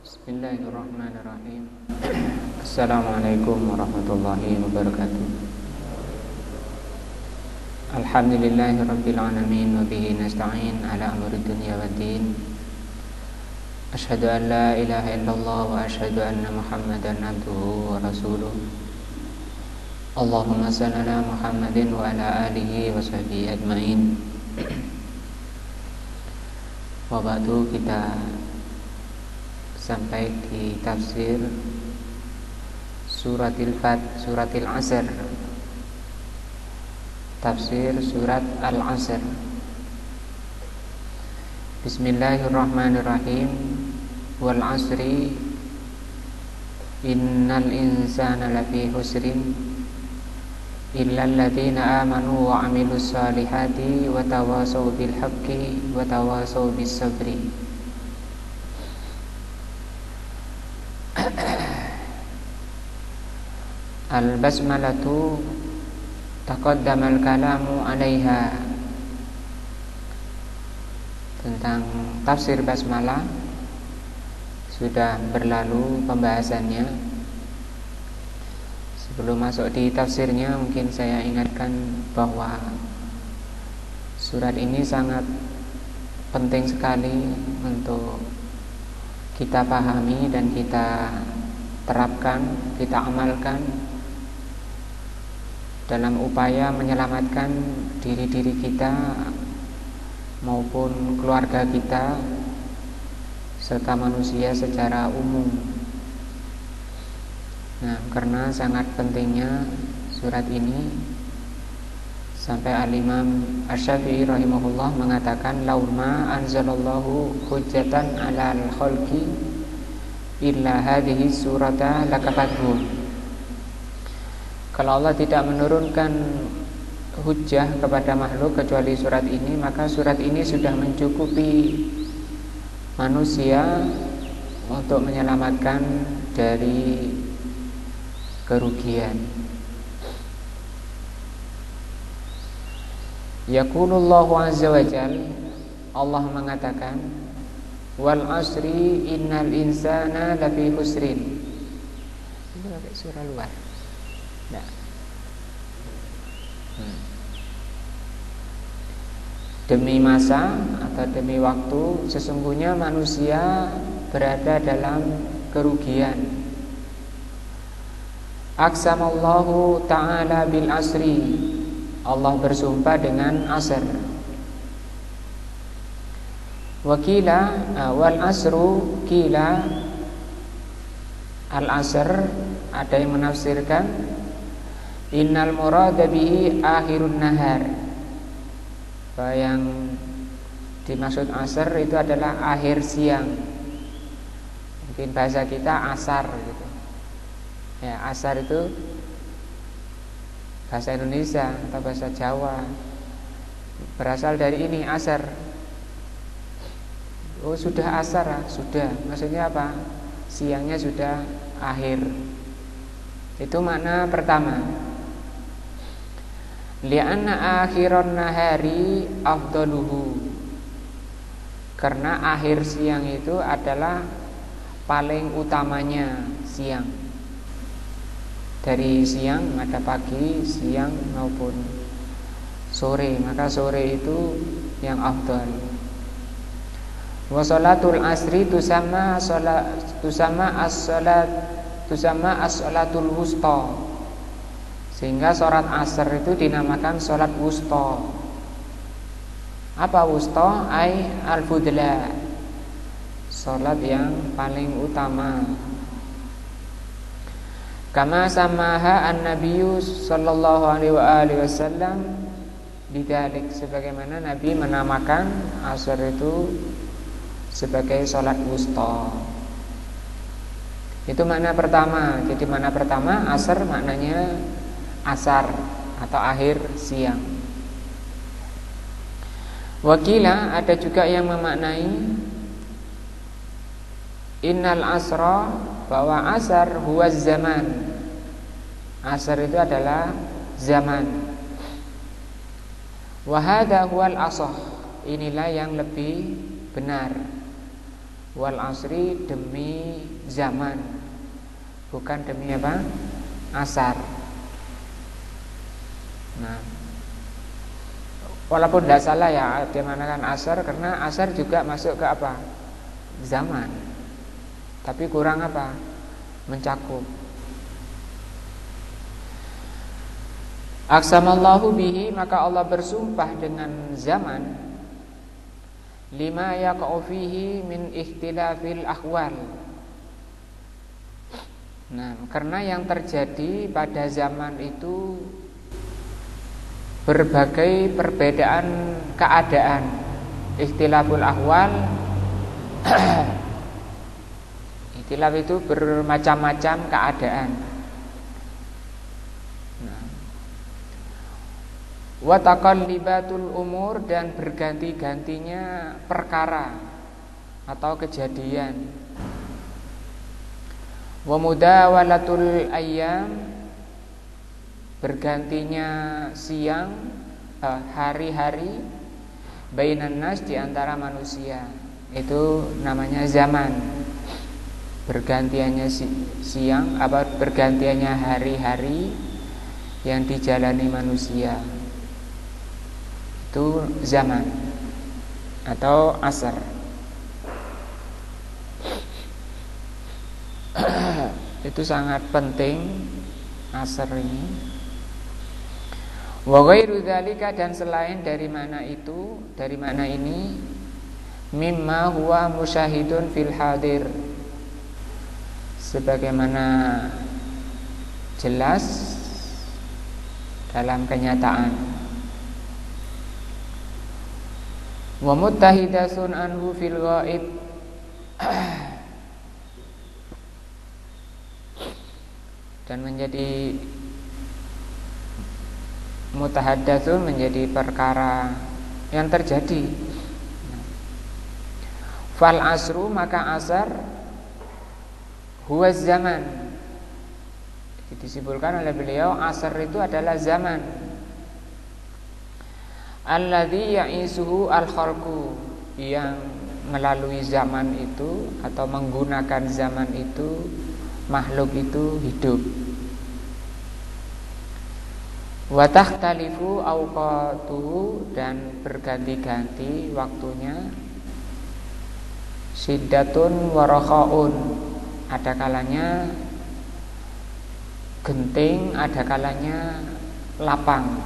Bismillahirrahmanirrahim. Assalamualaikum warahmatullahi wabarakatuh. Alhamdulillahirabbil alamin wa bihi nasta'in ala umuri dunya waddin. Asyhadu an la ilaha illallah wa asyhadu anna Muhammadan abduhu wa rasuluh. Allahumma shalli ala Muhammadin wa ala alihi wa sahbihi ajmain. Wa ba'du, kita sampai di tafsir suratil Asr. Tafsir surat Al-Asr. Bismillahirrahmanirrahim. Wal asri innal insana lafi husrin illal ladzina amanu wa amilus solihati wa tawasaw bil haqqi wa tawasaw bis sabri. Al-basmalatu taqaddamal kalamu 'alaiha. Tentang tafsir basmalah sudah berlalu pembahasannya. Sebelum masuk di tafsirnya, mungkin saya ingatkan bahwa surat ini sangat penting sekali untuk kita pahami dan kita terapkan, kita amalkan dalam upaya menyelamatkan diri-diri kita maupun keluarga kita serta manusia secara umum. Nah, karena sangat pentingnya surat ini, sampai Al-Imam Asy-Syafi'i rahimahullah mengatakan, lauma anzalallahu hujjatan 'alal khalqi illa hadhihi surata lakafathum. Kalau Allah tidak menurunkan hujjah kepada makhluk kecuali surat ini, maka surat ini sudah mencukupi manusia untuk menyelamatkan dari kerugian. Yaqulullahu azza wa jalla, Allah mengatakan, wal asri innal insana lafi husrin. Ini pakai surah luar. Nah. Demi masa atau demi waktu, sesungguhnya manusia berada dalam kerugian. Aqsamallahu ta'ala bil asri. Allah bersumpah dengan asr. Wakila wal asru kila al asr, ada yang menafsirkan innal murada bihi akhirun nahar, bahwa yang dimaksud asar itu adalah akhir siang. Mungkin bahasa kita asar gitu. Ya, asar itu bahasa Indonesia atau bahasa Jawa, berasal dari ini asar. Oh, sudah asar, sudah. Maksudnya apa? Siangnya sudah akhir. Itu makna pertama. Li'anna akhiran nahari afdaluhu, karena akhir siang itu adalah paling utamanya siang. Dari siang ada pagi, siang maupun sore, maka sore itu yang afdal. Wa sholatul asri tusamma as-sholatul wusta, sehingga sholat asar itu dinamakan sholat wusta. Apa wusta? Ay al-fudla, sholat yang paling utama. Kama samaha an-nabiyyu sallallahu alaihi wasallam bidzalik, sebagaimana Nabi menamakan asar itu sebagai sholat wusta. Itu makna pertama. Jadi makna pertama, asar maknanya asar atau akhir siang. Wakila, ada juga yang memaknai innal asra, bahwa asar huwa zaman. Asar itu adalah zaman. Wa hadha huwal asah, inilah yang lebih benar. wal asri demi zaman, bukan demi apa? Asar. Nah, walaupun tidak salah ya dimanakan asar, karena asar juga masuk ke apa? Zaman. Tapi kurang apa? Mencakup. Aqsamallahu bihi, maka Allah bersumpah dengan zaman, lima yaqa'u fihi min ikhtilafil ahwal. Nah, karena yang terjadi pada zaman itu berbagai perbedaan keadaan. Ikhtilaful ahwal ikhtilaf itu bermacam-macam keadaan. Wa taqallibatul umur, dan berganti-gantinya perkara atau kejadian. Wa mudawalatul ayyam, bergantinya siang, hari-hari, bainan nas, di antara manusia. Itu namanya zaman. Bergantiannya siang, bergantiannya hari-hari yang dijalani manusia, itu zaman atau asar. Itu sangat penting asar ini. Wa ghairu dzalika, dan selain dari mana itu, dari mana ini, mimma huwa musyahidun fil hadir, sebagaimana jelas dalam kenyataan. Wa muttahidatsun anhu fil ghaib, dan menjadi mutahaddatsun, menjadi perkara yang terjadi. Fal asru, maka asar, huwa zaman. Disimpulkan oleh beliau, asar itu adalah zaman. Alladzi ya'isuhu al-khalqu, yang melalui zaman itu atau menggunakan zaman itu makhluk itu hidup. Wa takhtalifu awqatuhu, dan berganti-ganti waktunya. Siddatun wa rakhaun, ada kalanya genting, ada kalanya lapang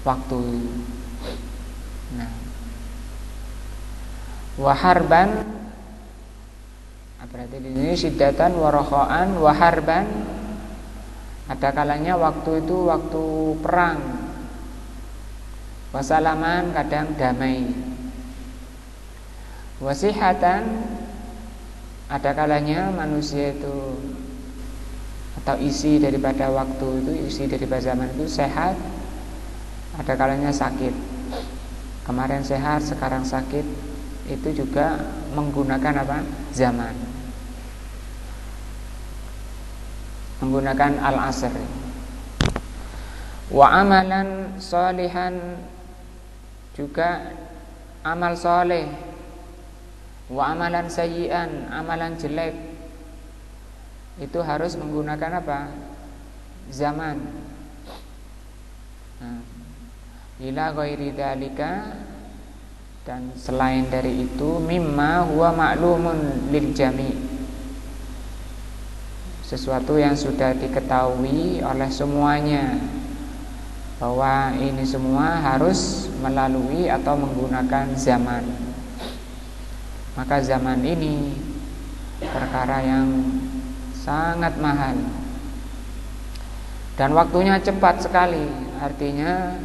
waktu. Nah, wa harban, berarti di sini siddatan wa rakhaan wa harban, ada kalanya waktu itu waktu perang. Wasalaman, kadang damai. Wasihatan, ada kalanya manusia itu atau isi daripada waktu itu, isi daripada zaman itu sehat, ada kalanya sakit. Kemarin sehat, sekarang sakit. Itu juga menggunakan apa? Zaman. Menggunakan al-asr. Wa amalan sholihan, juga amal soleh. Wa amalan sayyi'an, amalan jelek, itu harus menggunakan apa? Zaman. Nah, ila ghairi dzalika, dan selain dari itu, mimma huwa ma'lumun lil jami', sesuatu yang sudah diketahui oleh semuanya, bahwa ini semua harus melalui atau menggunakan zaman. Maka zaman ini perkara yang sangat mahal dan waktunya cepat sekali. Artinya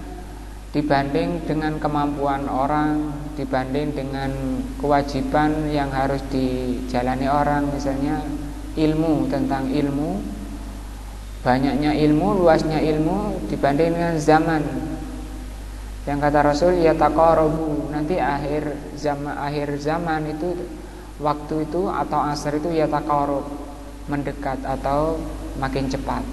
dibanding dengan kemampuan orang, dibanding dengan kewajiban yang harus dijalani orang, misalnya ilmu, tentang ilmu, banyaknya ilmu, luasnya ilmu, dibanding dengan zaman. Yang kata Rasul, ya taqarabu, nanti akhir zaman itu, waktu itu atau asar itu ya taqarub, mendekat atau makin cepat.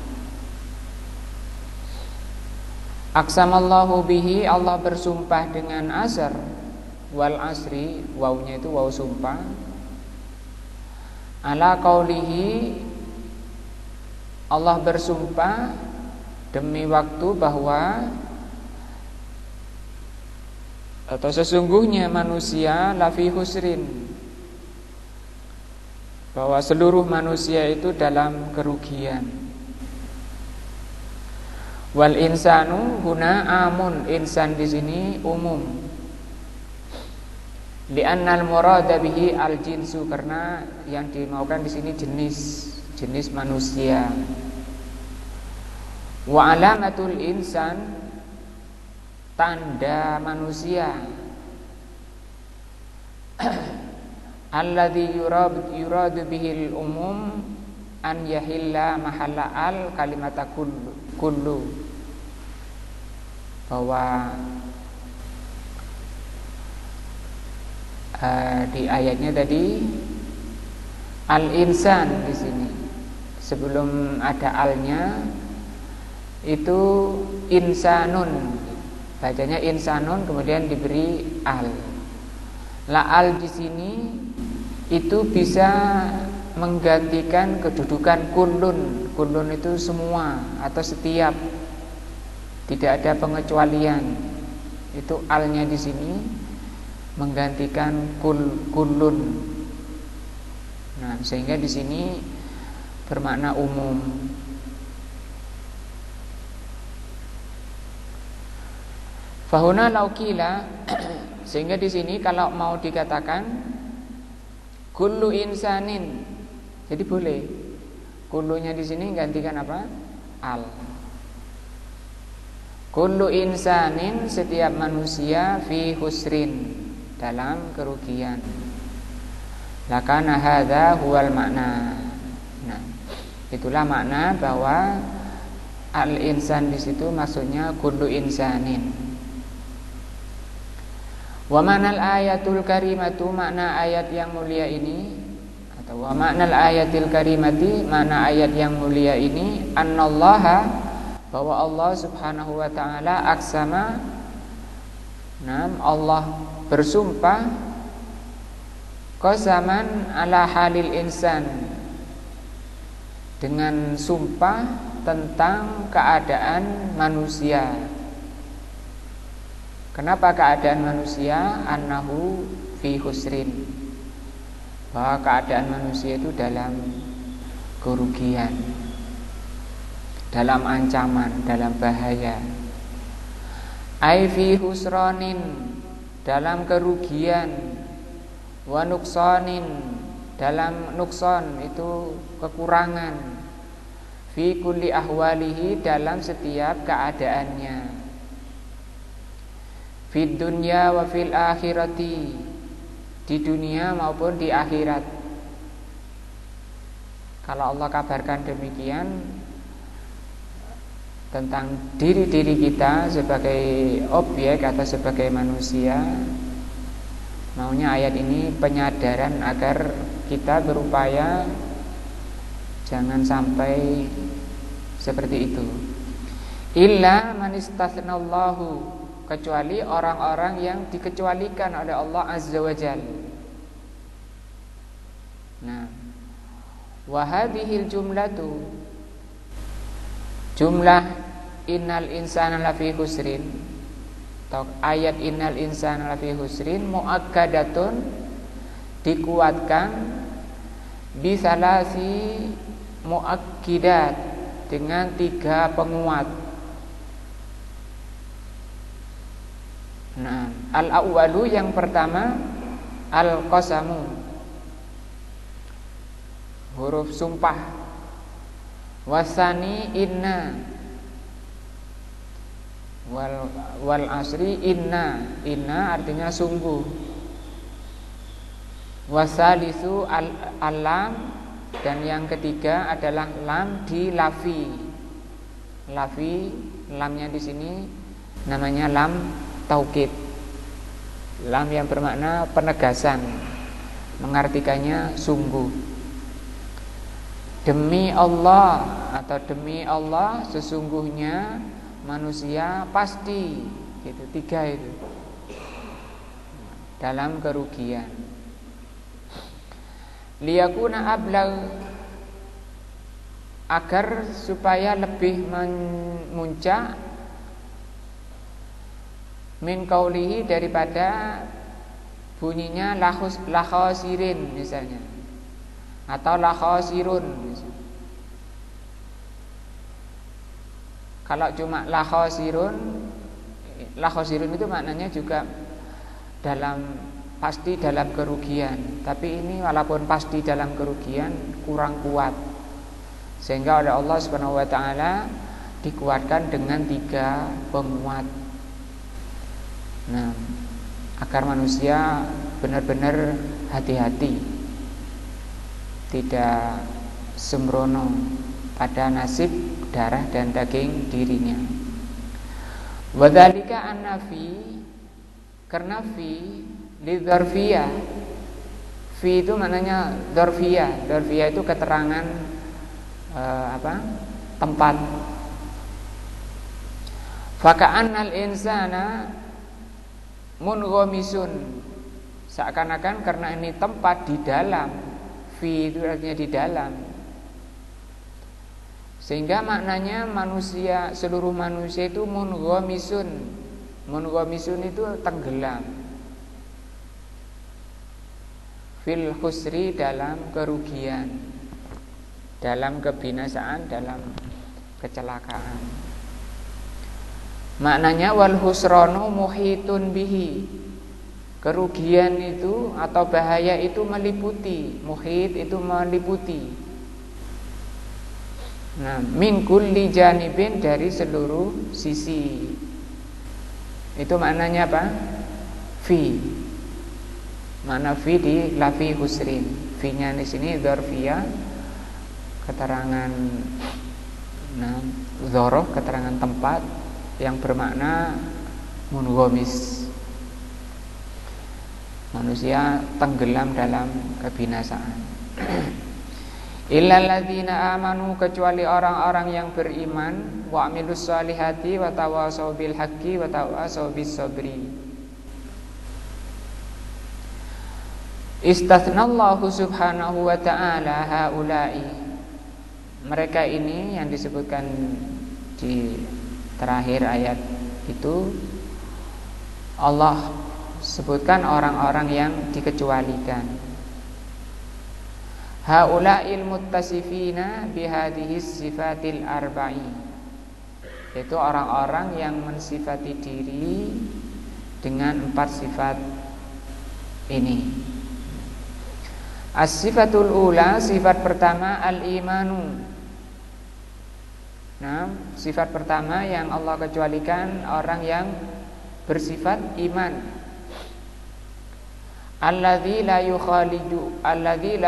Aqsamallahu bihi, Allah bersumpah dengan asar, wal asri, wawunya itu waw sumpah, Ala qaulihi, Allah bersumpah demi waktu bahwa atau sesungguhnya manusia lafi husrin, bahwa seluruh manusia itu dalam kerugian. Wal insanu huna amun, insan di sini umum. Li'annal murada bihi al jinsu, karena yang dimaukan di sini jenis manusia. Wa alamatul insan, tanda manusia, alladzi yuradu bihil umum an yahilla mahalla al kalimata kullu, bahwa di ayatnya tadi al-insan di sini sebelum ada alnya itu insanun, bacanya insanun kemudian diberi al. La al di sini itu bisa menggantikan kedudukan kullun. Kullun itu semua atau setiap, tidak ada pengecualian. Itu alnya di sini menggantikan kullun. Nah, sehingga di sini bermakna umum. Fahuna laukila, sehingga di sini kalau mau dikatakan kullu insanin, jadi boleh. Kullunya di sini gantikan apa? Al. Kullu insanin, setiap manusia fi husrin, dalam kerugian. Lakana hadza huwal makna. Nah, itulah makna bahwa al-insan di situ maksudnya kullu insanin. Wa manal ayatul karimatu, makna ayat yang mulia ini, atau wa maknal ayatil karimati, makna ayat yang mulia ini, annallaha, bahwa Allah subhanahu wa ta'ala aksama, Allah bersumpah qasaman ala halil insan, dengan sumpah tentang keadaan manusia. Kenapa keadaan manusia? Annahu fi husrin, bahwa keadaan manusia itu dalam kerugian, dalam ancaman, dalam bahaya. Ai fi husranin, dalam kerugian. Wa nuksanin, dalam nukson, itu kekurangan. Fi kulli ahwalihi, dalam setiap keadaannya. Fid dunya wa fil akhirati, di dunia maupun di akhirat. Kalau Allah kabarkan demikian tentang diri-diri kita sebagai objek atau sebagai manusia, maunya ayat ini penyadaran agar kita berupaya jangan sampai seperti itu. Illa man istathnallahu, kecuali orang-orang yang dikecualikan oleh Allah azza wajalla. Nah, wa hadhil jumlatu, jumlah innal insana lafi husrin, atau ayat innal insana lafi husrin, muakkadatun, dikuatkan, bisalasi muakkidat, dengan 3 penguat. Nah, al-awwalu, yang pertama, al-qasamu, huruf sumpah. Wasani inna, wal asri inna, inna artinya sungguh. Wasalisu al-lam, dan yang ketiga adalah lam di lafi. Lafi, lamnya di sini namanya lam taukid, lam yang bermakna penegasan, mengartikannya sungguh. Demi Allah, atau demi Allah sesungguhnya manusia pasti, gitu, 3 itu, dalam kerugian. liyakuna ablag, agar supaya lebih memuncak min qaulihi daripada bunyinya lakhasirin misalnya, atau lakhasirun misalnya. Kalau cuma lakhasirun itu maknanya juga pasti dalam kerugian. Tapi ini walaupun pasti dalam kerugian kurang kuat, sehingga oleh Allah Subhanahu wa taala dikuatkan dengan 3 penguat. Nah, agar manusia benar-benar hati-hati, tidak sembrono pada nasib darah dan daging dirinya. Wadzalika an-nafi, karena fi lidzarfiyah. Fi itu maknanya dzarfiyah. Dzarfiyah itu keterangan tempat. Faka'annal insana munghamisun, seakan-akan karena ini tempat di dalam, fi itu artinya di dalam, sehingga maknanya manusia, seluruh manusia itu munghamisun. Munghamisun itu tenggelam, fil khusri dalam kerugian, dalam kebinasaan, dalam kecelakaan. Maknanya wal husranu muhitun bihi, kerugian itu atau bahaya itu meliputi, muhit itu meliputi. Nah, min kulli janibin, dari seluruh sisi. Itu maknanya apa? Fi. Makna fi di lafi husrin. Fi-nya di sini dzarfiyah, keterangan dzaraf, keterangan tempat yang bermakna mungomis. Manusia tenggelam dalam kebinasaan. Illal ladzina amanu, kecuali orang-orang yang beriman, wa amilus solihati wa tawasau bil haqqi wa tawasau bis sabri. Istathnallahu subhanahu wa ta'ala haula'i, mereka ini yang disebutkan di terakhir ayat itu, Allah sebutkan orang-orang yang dikecualikan. Haula'il muttasifina bihadhihi sifatil arba'i, yaitu orang-orang yang mensifati diri dengan 4 sifat ini. As-sifatul ula, sifat pertama al-imanu. Nah, sifat pertama yang Allah kecualikan orang yang bersifat iman. Alladzi la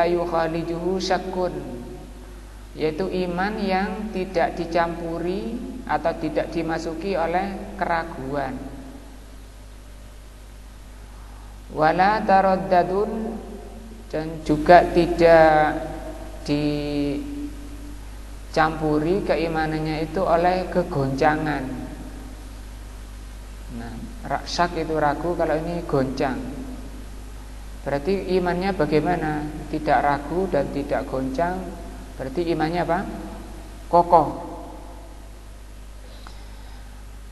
yukhalijuhu syakkun, yaitu iman yang tidak dicampuri atau tidak dimasuki oleh keraguan. Wala taraddadun, dan juga tidak dicampuri keimanannya itu oleh kegoncangan. Nah, syak itu ragu, kalau ini goncang. Berarti imannya bagaimana? Tidak ragu dan tidak goncang. Berarti imannya apa? Kokoh.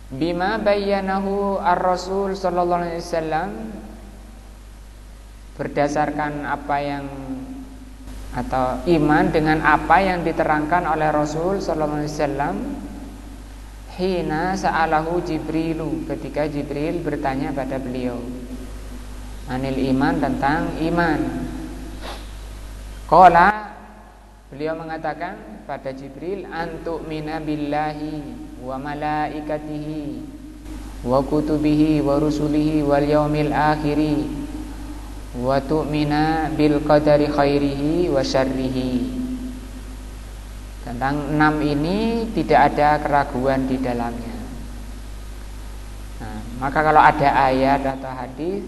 Bima bayyanahu ar-Rasul sallallahu alaihi wasallam, berdasarkan apa yang, atau iman dengan apa yang diterangkan oleh Rasul sallallahu alaihi wasallam, hina sa'alahu Jibrilu, ketika Jibril bertanya pada beliau anil iman, tentang iman. Qala, beliau mengatakan pada Jibril, antu'mina billahi wa malaikatihi wa kutubihi wa rusulihi wal yaumil akhiri wa tu'mina bil qadari khairihi wa syarrihi. Tentang 6 ini tidak ada keraguan di dalamnya. Nah, maka kalau ada ayat atau hadis,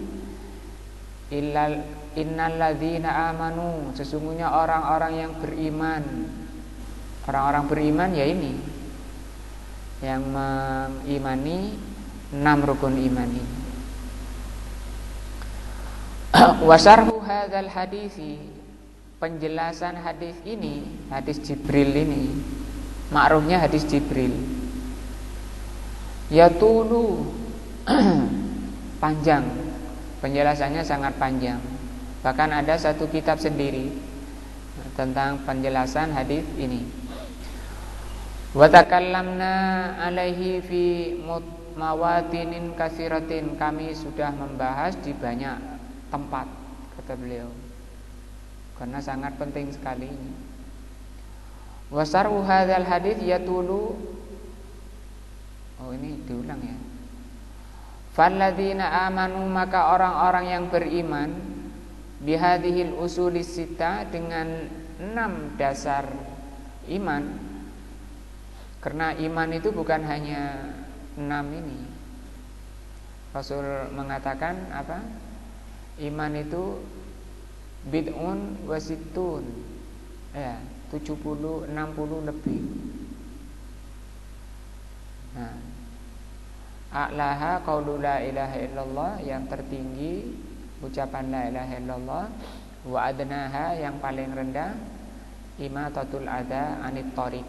innal ladzina amanu, sesungguhnya orang-orang yang beriman. Orang-orang beriman ya ini, yang mengimani 6 rukun iman ini. Wa syarhu hadzal hadisi, penjelasan hadis ini, hadis Jibril ini, ma'rufnya hadis Jibril, yatulu panjang, penjelasannya sangat panjang. Bahkan ada satu kitab sendiri tentang penjelasan hadis ini. Wa takallamna alaihi fi mawatinin katsiratin, kami sudah membahas di banyak tempat, kata beliau, karena sangat penting sekali ini. Wa sarhu hadzal hadis yatulu, oh ini diulang ya. Falladzina amanu, maka orang-orang yang beriman, bihadhil usulis sita, dengan 6 dasar iman. Karena iman itu bukan hanya 6 ini. Rasul mengatakan apa? Iman itu bid'un wasitun, ya, 70 60 lebih. Nah, a'laha qaulu la ilaha illallah, yang tertinggi ucapan la ilaha illallah. Wa adnaha, yang paling rendah, imatatul adza anit thariq,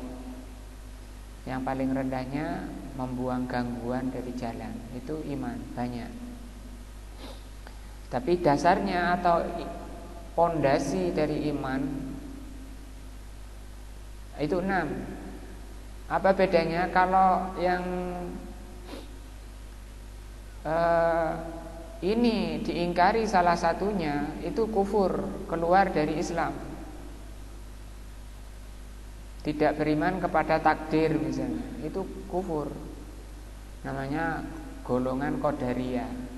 yang paling rendahnya membuang gangguan dari jalan. Itu iman banyak. Tapi dasarnya atau pondasi dari iman itu 6. Apa bedanya? Kalau yang ini diingkari salah satunya, itu kufur, keluar dari Islam. Tidak beriman kepada takdir misalnya, itu kufur. Namanya golongan Qadariyah.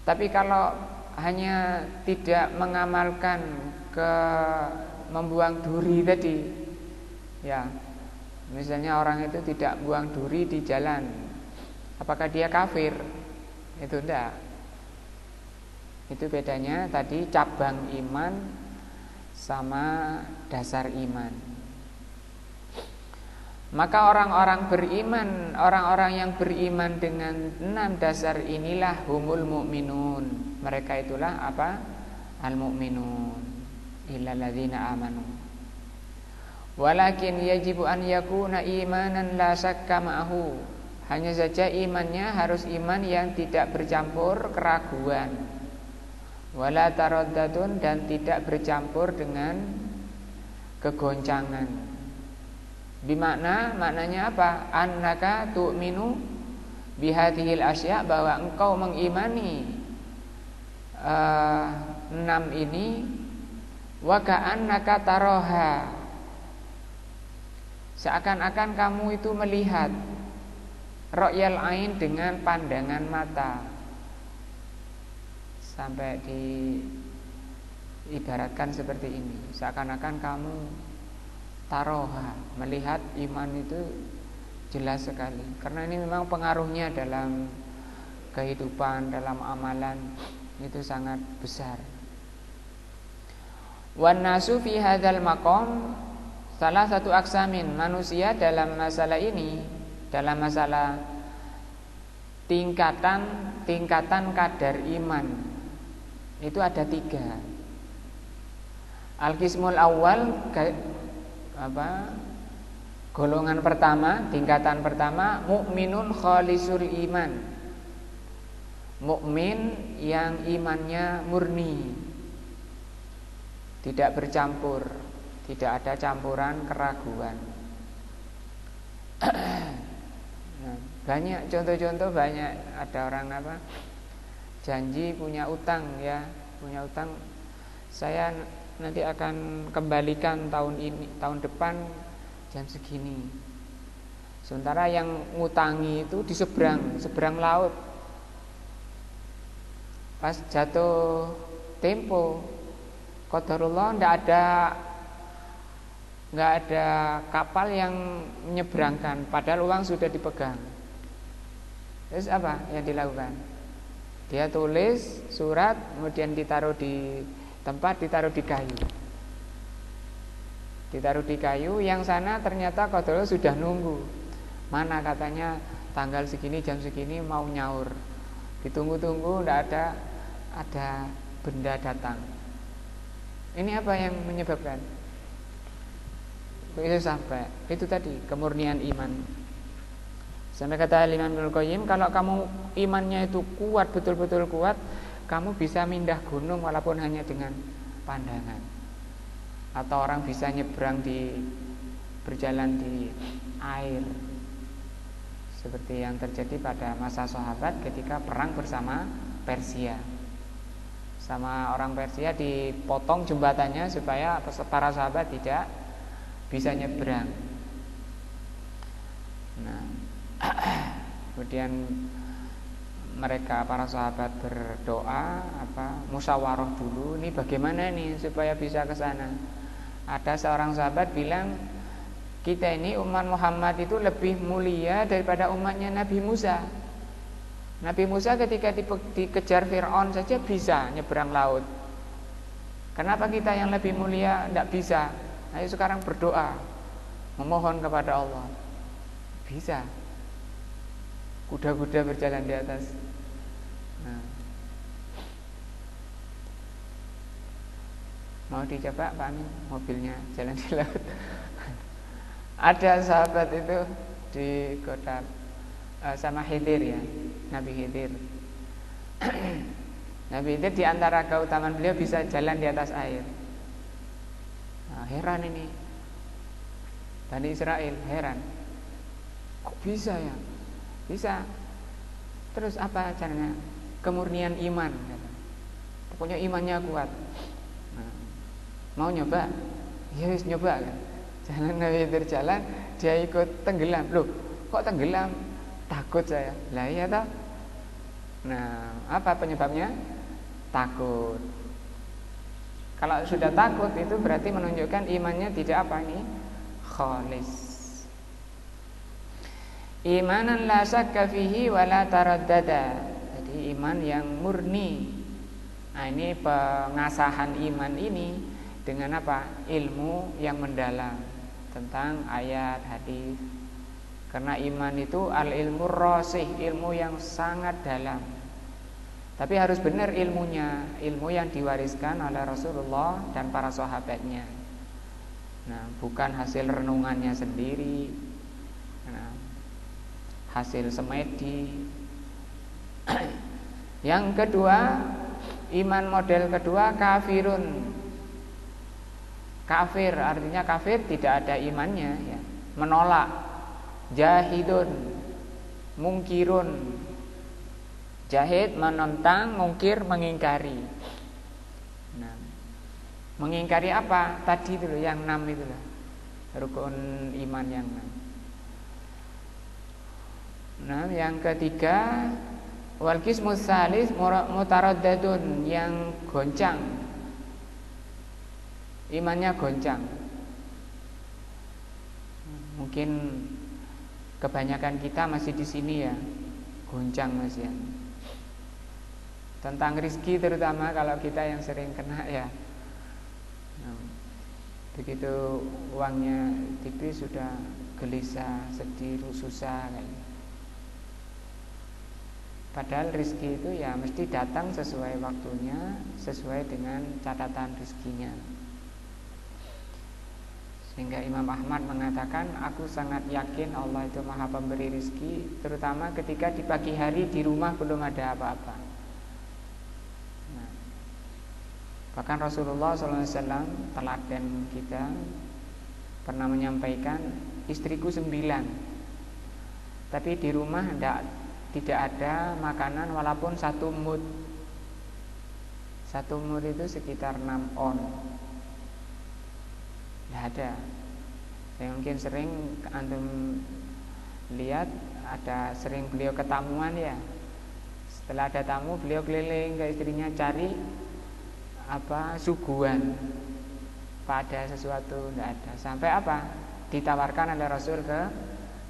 Tapi kalau hanya tidak mengamalkan ke membuang duri tadi, ya, misalnya orang itu tidak buang duri di jalan, apakah dia kafir? Itu enggak. Itu bedanya tadi cabang iman sama dasar iman. Maka orang-orang beriman, orang-orang yang beriman dengan 6 dasar inilah humul mu'minun. Mereka itulah apa? Al-mu'minun illal ladzina amanu. Walakin yajibu an yakuna imanan la syakka ma'ahu. Hanya saja imannya harus iman yang tidak bercampur keraguan. Wala taraddatun, dan tidak bercampur dengan kegoncangan. Maknanya apa? Annaka tu'minu bihadhil asya, bahwa engkau mengimani 6 ini. Wa ka'annaka taraha, seakan-akan kamu itu melihat. Ra'yal ain, dengan pandangan mata. Sampai diibaratkan seperti ini, seakan-akan kamu taroha, melihat iman itu jelas sekali. Karena ini memang pengaruhnya dalam kehidupan, dalam amalan itu sangat besar. Wan nasu fi hadzal maqam, salah satu aksamin, manusia dalam masalah ini, dalam masalah tingkatan kadar iman, itu ada 3. Al-qismul awal, golongan pertama, tingkatan pertama, mukminun khalisul iman, mukmin yang imannya murni, tidak bercampur, tidak ada campuran keraguan. Nah, banyak contoh-contoh, banyak ada orang janji punya utang, ya, punya utang, saya nanti akan kembalikan tahun ini, tahun depan jam segini. Sementara yang ngutangi itu di seberang laut. Pas jatuh tempo, qadarullah, nggak ada kapal yang menyeberangkan, padahal uang sudah dipegang. Terus apa yang dilakukan? Dia tulis surat, kemudian ditaruh di tempat, ditaruh di kayu, yang sana ternyata qadarullah sudah nunggu. Mana katanya tanggal segini jam segini mau nyaur. Ditunggu-tunggu, tidak ada benda datang. Ini apa yang menyebabkan itu sampai? Itu tadi kemurnian iman. Sampai kata Imam Ibnu Qayyim, kalau kamu imannya itu kuat, betul-betul kuat, kamu bisa mindah gunung walaupun hanya dengan pandangan. Atau orang bisa nyebrang berjalan di air, seperti yang terjadi pada masa sahabat ketika perang bersama Persia. Sama orang Persia dipotong jembatannya supaya para sahabat tidak bisa nyebrang. Nah, kemudian mereka para sahabat berdoa, musyawarah dulu, ini bagaimana nih supaya bisa ke sana. Ada seorang sahabat bilang, kita ini umat Muhammad itu lebih mulia daripada umatnya Nabi Musa. Nabi Musa ketika dikejar Fir'aun saja bisa nyebrang laut. Kenapa kita yang lebih mulia tidak bisa? Ayo sekarang berdoa, memohon kepada Allah. Bisa. Kuda-kuda berjalan di atas. Nah. Mau dicoba Pak Amin, mobilnya jalan di laut. Ada sahabat itu digoda sama Khidir ya, Nabi Khidir. Nabi Khidir di antara keutamaan beliau bisa jalan di atas air. Nah, heran ini Bani Israel, heran. Kok bisa ya? Bisa. Terus apa caranya? Kemurnian iman. Pokoknya imannya kuat. Nah, mau nyoba? Ya wis nyoba kan. Jalan Nabi Khidir jalan, dia ikut tenggelam. Loh, kok tenggelam? Takut saya. Lah iya toh. Nah, apa penyebabnya? Takut. Kalau sudah takut itu berarti menunjukkan imannya tidak apa ini? Khalis. Imanan la syakka fihi wa la taraddada. Jadi iman yang murni. Nah, ini pengasahan iman ini dengan apa? Ilmu yang mendalam tentang ayat, hadis. Karena iman itu al-ilmu rasih, ilmu yang sangat dalam. Tapi harus benar ilmunya, ilmu yang diwariskan oleh Rasulullah dan para sahabatnya. Nah, bukan hasil renungannya sendiri. Nah, hasil semedi. Yang kedua, iman model kedua kafirun. Kafir artinya kafir tidak ada imannya ya. Menolak. Jahidun, mungkirun. Jahid menentang, mungkir mengingkari. Nah, mengingkari apa? Tadi itu loh, yang 6 itu loh. Rukun iman yang 6. Nah, yang ketiga wal qismus salis mutaraddadun, yang goncang. Imannya goncang. Mungkin kebanyakan kita masih di sini ya, goncang Mas ya. Tentang rizki terutama kalau kita yang sering kena ya. Nah, begitu uangnya tipis sudah gelisah, sedih, susah kayaknya. Padahal rizki itu ya mesti datang sesuai waktunya, sesuai dengan catatan rizkinya. Sehingga Imam Ahmad mengatakan, aku sangat yakin Allah itu maha pemberi rizki, terutama ketika di pagi hari di rumah belum ada apa-apa. Nah, bahkan Rasulullah SAW teladan kita pernah menyampaikan, istriku 9, tapi di rumah tidak ada makanan walaupun 1 mud. 1 mud itu sekitar 6 on. Tidak ada. Saya mungkin sering antum lihat ada sering beliau ketamuan ya. Setelah ada tamu beliau keliling ke istrinya cari suguhan. Pada sesuatu tidak ada. Sampai ditawarkan oleh Rasul ke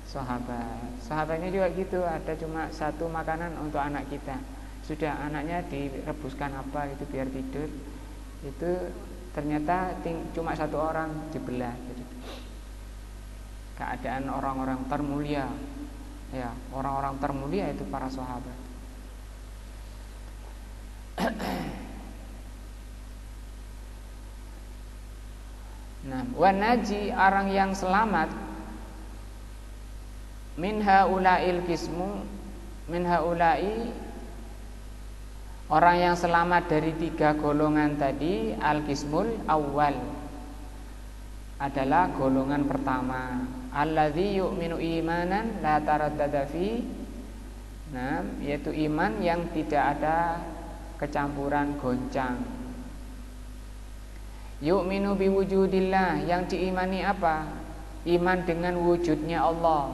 sahabat. Sahabatnya juga gitu, ada cuma 1 makanan untuk anak kita. Sudah anaknya direbuskan itu biar tidur. Itu ternyata cuma 1 orang dibelah. Jadi, keadaan orang-orang termulia ya, orang-orang termulia itu para sahabat. Nah, wan naji, orang yang selamat, min haula'il qismu, min haula'i, orang yang selamat dari 3 golongan tadi, al-qismul awal, adalah golongan pertama, alladzi yu'minu imanan la taraddada fi, nah, yaitu iman yang tidak ada kecampuran goncang. Yu'minu biwujudillah, yang diimani apa? Iman dengan wujudnya Allah.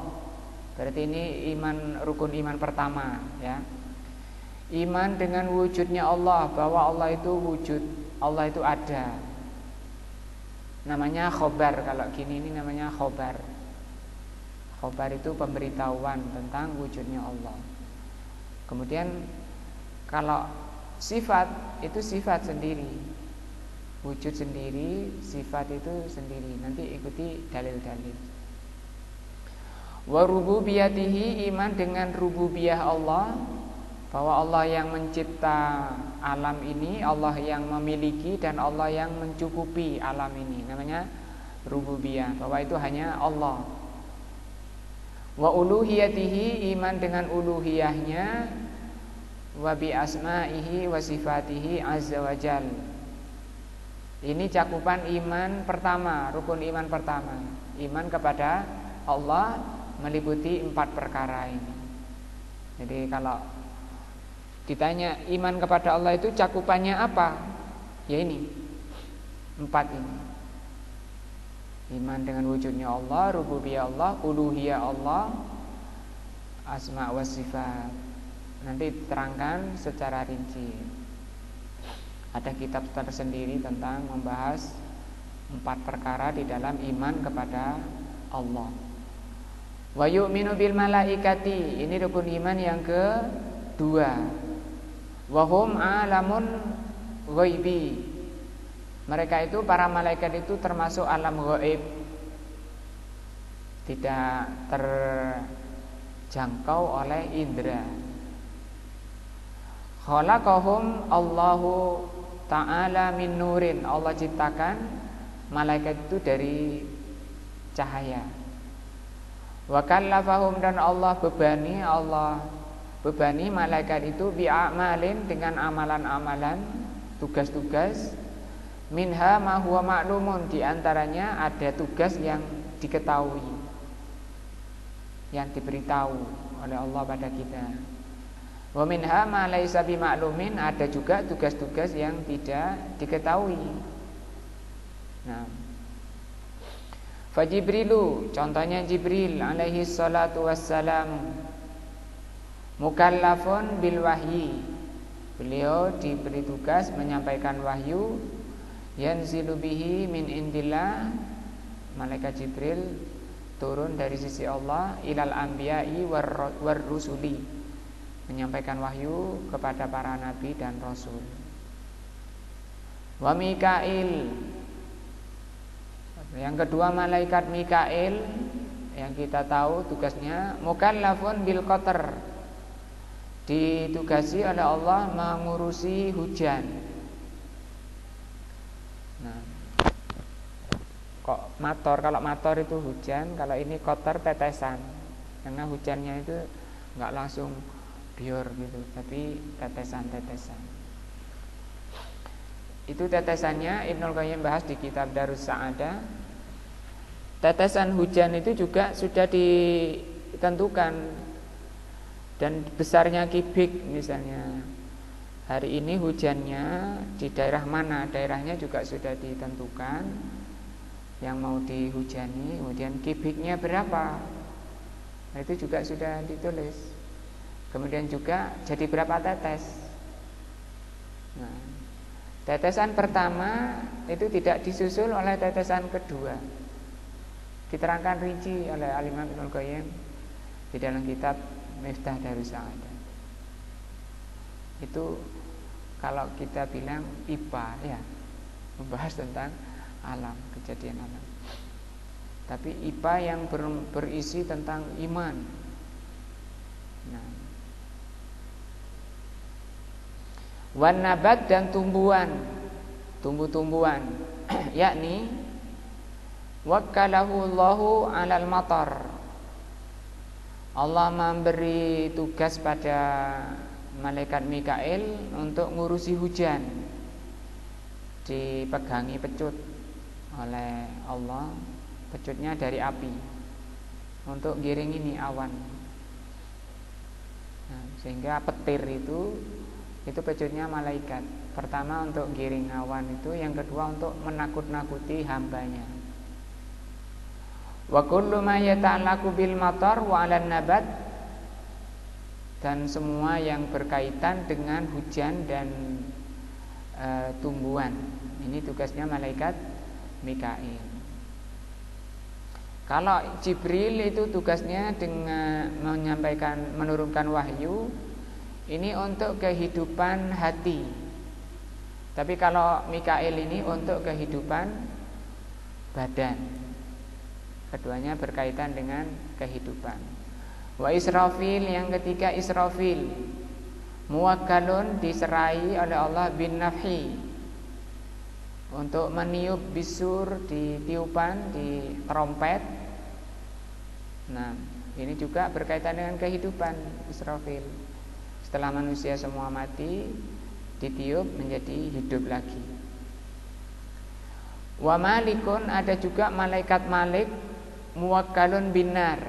Berarti ini iman, rukun iman pertama, ya. Iman dengan wujudnya Allah, bahwa Allah itu wujud, Allah itu ada. Namanya khobar, kalau gini ini namanya khobar. Khobar itu pemberitahuan tentang wujudnya Allah. Kemudian kalau sifat, itu sifat sendiri, wujud sendiri, sifat itu sendiri. Nanti ikuti dalil-dalil. Wa rububiyatihi, iman dengan rububiyah Allah, bahwa Allah yang mencipta alam ini, Allah yang memiliki dan Allah yang mencukupi alam ini. Namanya rububiyah, bahwa itu hanya Allah. Wa uluhiyatihi, iman dengan uluhiyahnya, wa bi asma'ihi wa sifatihi azza wa jal. Ini cakupan iman pertama, rukun iman pertama. Iman kepada Allah meliputi 4 perkara ini. Jadi kalau ditanya iman kepada Allah itu cakupannya apa? Ya ini 4 ini. Iman dengan wujudnya Allah, rububiyah Allah, uluhiyah Allah, asma wa sifat. Nanti diterangkan secara rinci. Ada kitab tersendiri tentang membahas 4 perkara di dalam iman kepada Allah. Wa yu'minu bil malaikati, ini rukun iman yang kedua. Wa hum alamun ghaibi, mereka itu, para malaikat itu termasuk alam ghaib, tidak terjangkau oleh indera. Khalaqahum Allahu ta'ala min nurin, Allah ciptakan malaikat itu dari cahaya. Wa kallafahum, dan Allah bebani malaikat itu bi'amalin, dengan amalan-amalan, tugas-tugas. Minha ma huwa ma'lumun, di antaranya ada tugas yang diketahui, yang diberitahu oleh Allah pada kita. Wa minha ma laisa bima'lumin, ada juga tugas-tugas yang tidak diketahui. Nah, fa Jibrilu, contohnya Jibril alaihi salatu wassalam, mukallafun bil wahyi, beliau diberi tugas menyampaikan wahyu, yanzilu bihi min indillah, malaikat Jibril turun dari sisi Allah, ilal anbiya'i war rusuli, menyampaikan wahyu kepada para nabi dan rasul. Wa Mikail, yang kedua malaikat Mikail, yang kita tahu tugasnya mukallafun bil qatar, ditugasi oleh Allah mengurusi hujan. Nah, kok mator, kalau mator itu hujan, kalau ini qatar tetesan, karena hujannya itu enggak langsung biur gitu, tapi tetesan-tetesan. Itu tetesannya Ibnul Qayyim bahas di kitab Darus Sa'adah. Tetesan hujan itu juga sudah ditentukan, dan besarnya kibik, misalnya hari ini hujannya di daerah mana, daerahnya juga sudah ditentukan yang mau dihujani, kemudian kibiknya berapa, nah, itu juga sudah ditulis. Kemudian juga jadi berapa tetes. Nah, tetesan pertama itu tidak disusul oleh tetesan kedua. Diterangkan rinci oleh Al-Imam Ibnul Qayyim di dalam kitab Miftah Darus Sa'adah. Itu kalau kita bilang IPA, ya, membahas tentang alam, kejadian alam. Tapi IPA yang berisi tentang iman. Nah, wan nabat, dan tumbuhan, tumbuh-tumbuhan, yakni Wakkalahu Allahu 'alal matar. Allah memberi tugas pada malaikat Mikail untuk ngurusi hujan. Dipegangi pecut oleh Allah, pecutnya dari api, untuk giring ini awan. Nah, sehingga petir itu pecutnya malaikat. Pertama untuk giring awan itu, yang kedua untuk menakut-nakuti hambanya. Wa kullu ma yata'allaqu bil matar wa 'alan nabat, dan semua yang berkaitan dengan hujan dan tumbuhan. Ini tugasnya malaikat Mikail. Kalau Jibril itu tugasnya dengan menurunkan wahyu, ini untuk kehidupan hati. Tapi kalau Mikail ini untuk kehidupan badan. Keduanya berkaitan dengan kehidupan. Wa Israfil, yang ketiga Israfil, muwakkalun, diserai oleh Allah bin nafhi, untuk meniup bisur, di tiupan, di trompet. Nah, ini juga berkaitan dengan kehidupan Israfil. Setelah manusia semua mati, ditiup menjadi hidup lagi. Wa malikun, ada juga malaikat Malik, muwakkalun binar,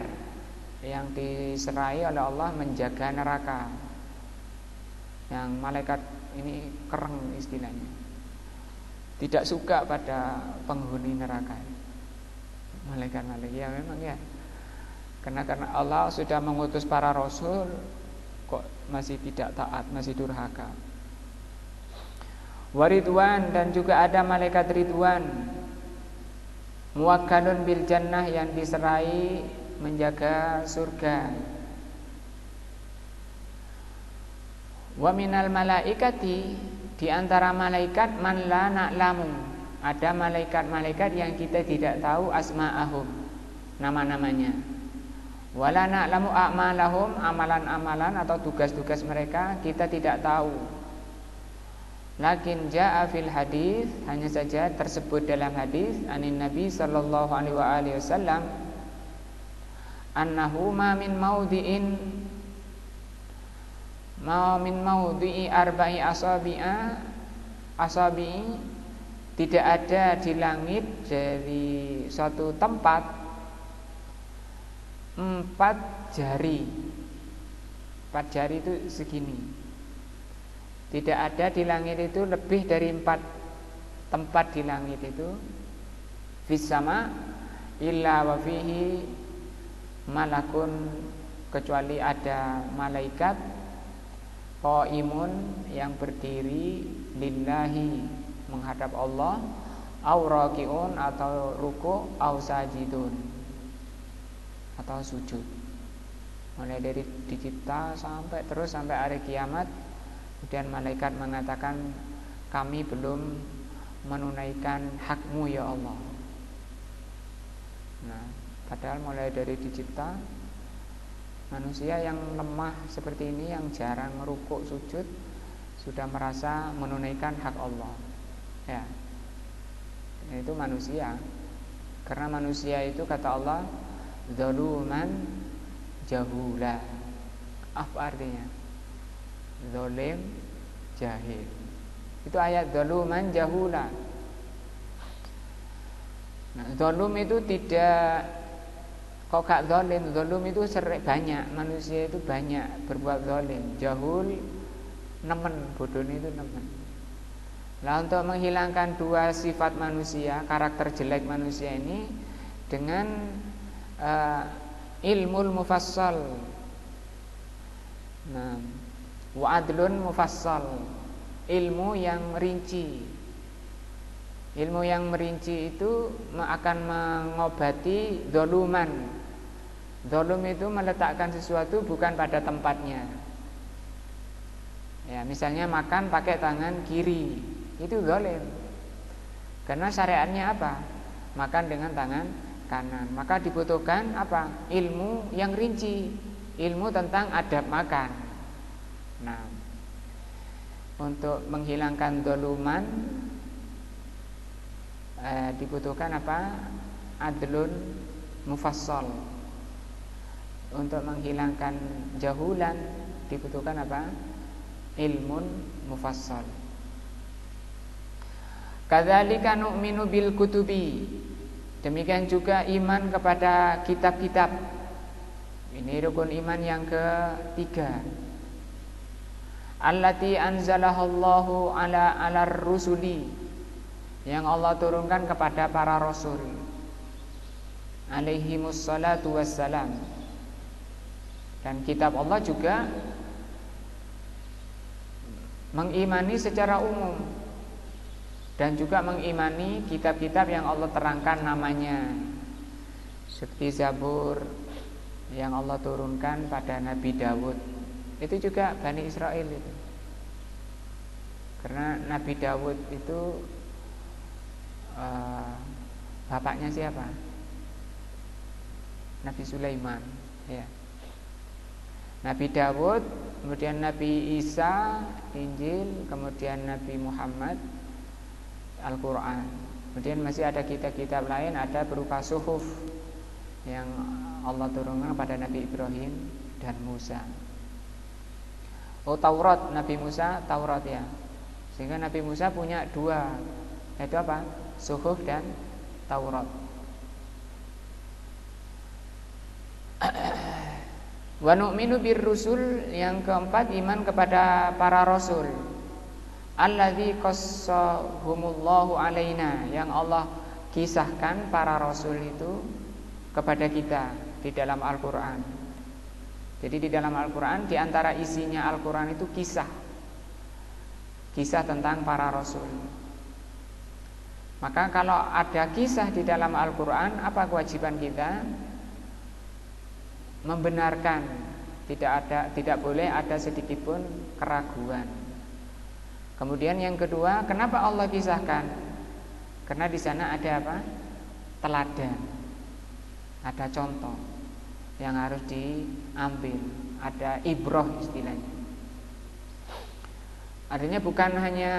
yang diserai oleh Allah menjaga neraka. Yang malaikat ini kereng istilahnya, tidak suka pada penghuni neraka. Malaikat Malik, ya memang ya, karena Allah sudah mengutus para rasul, kok masih tidak taat, masih durhaka. Waridwan, dan juga ada malaikat Ridwan, muwakkalun bil jannah, yang diserai menjaga surga. Wa minal malaikati, di antara malaikat man la na'lamu, ada malaikat-malaikat yang kita tidak tahu asma'ahum, nama-namanya. Wala na'lamu a'malahum, amalan-amalan atau tugas-tugas mereka kita tidak tahu. Lakin ja'a fil hadis, hanya saja tersebut dalam hadis anin Nabi sallallahu alaihi wasallam, annahu ma min maudhi'i arba'i asabi'i, tidak ada di langit dari suatu tempat 4 jari. 4 jari itu segini. Tidak ada di langit itu lebih dari 4 tempat di langit itu, fis sama illa wa fihi malakun, kecuali ada malaikat qaimun, yang berdiri lillahi, menghadap Allah, au rakiun, atau ruku', au sajidun, atau sujud. Mulai dari dicipta sampai hari kiamat. Kemudian malaikat mengatakan, kami belum menunaikan hakmu ya Allah. Nah, padahal mulai dari dicipta, manusia yang lemah seperti ini, yang jarang rukuk sujud, sudah merasa menunaikan hak Allah. Ya, itu manusia. Karena manusia itu kata Allah, zaluman jahula. Apa artinya? Zalim, jahil. Itu ayat zaluman jahula. Nah, zalum itu tidak, kok gak zalim. Zalum itu banyak, manusia itu banyak berbuat zalim. Jahul, nemen, bodoh itu nemen. Nah, untuk menghilangkan 2 sifat manusia, karakter jelek manusia ini, dengan ilmul mufassal. Nah, wa adlun mufassal, ilmu yang rinci. Ilmu yang merinci itu akan mengobati zaluman. Zalum itu meletakkan sesuatu bukan pada tempatnya. Ya, misalnya makan pakai tangan kiri, itu zalim. Karena syariatnya apa? Makan dengan tangan kanan. Maka dibutuhkan apa? Ilmu yang rinci, ilmu tentang adab makan. Nah, untuk menghilangkan zaluman dibutuhkan apa? adlun mufassal. Untuk menghilangkan jahulan dibutuhkan apa? Ilmun mufassal. Kadzalika nu'minu bil kutubi. Demikian juga iman kepada kitab-kitab. Ini rukun iman yang ketiga. Allati anzalahallahu ala rusuli, yang Allah turunkan kepada para rasul alaihimus salatu wassalam. Dan kitab Allah juga mengimani secara umum, dan juga mengimani kitab-kitab yang Allah terangkan namanya, seperti Zabur yang Allah turunkan pada Nabi Dawud. Itu juga Bani Israel itu. Karena Nabi Dawud itu bapaknya siapa? Nabi Sulaiman, ya. Nabi Dawud, kemudian Nabi Isa, Injil, kemudian Nabi Muhammad, Al-Quran. Kemudian masih ada kitab-kitab lain, ada berupa suhuf yang Allah turunkan pada Nabi Ibrahim dan Musa. Oh, Taurat, Nabi Musa, Taurat ya. Sehingga Nabi Musa punya dua, yaitu apa? Suhuf dan Taurat. Wa nu'minu birrusul, yang keempat iman kepada para rasul. Alladzi qassahumullahu alaina, yang Allah kisahkan para rasul itu kepada kita di dalam Al-Qur'an. Jadi di dalam Al-Quran, di antara isinya Al-Quran itu kisah tentang para rasul. Maka kalau ada kisah di dalam Al-Quran, apa kewajiban kita? Membenarkan. Tidak boleh ada sedikitpun keraguan. Kemudian yang kedua, kenapa Allah kisahkan? Karena di sana ada apa? Teladan, ada contoh yang harus diambil, ada ibrah istilahnya. Artinya bukan hanya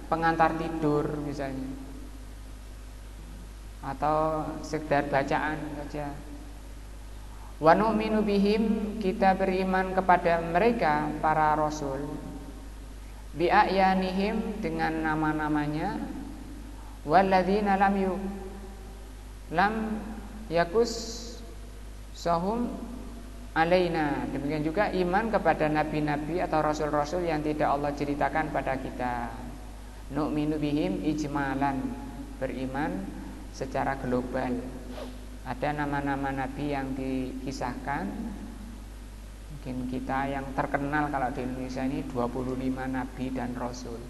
pengantar tidur misalnya, atau sekedar bacaan saja. Wa nu'minu bihim, kita beriman kepada mereka para rasul, bi a'yanihim, dengan nama-namanya, walladzina lam yakus sahum alaina. Demikian juga iman kepada nabi-nabi atau rasul-rasul yang tidak Allah ceritakan pada kita. Nu'minu bihim ijmalan, beriman secara global. Ada nama-nama nabi yang dikisahkan. Mungkin kita yang terkenal kalau di Indonesia ini 25 nabi dan rasul.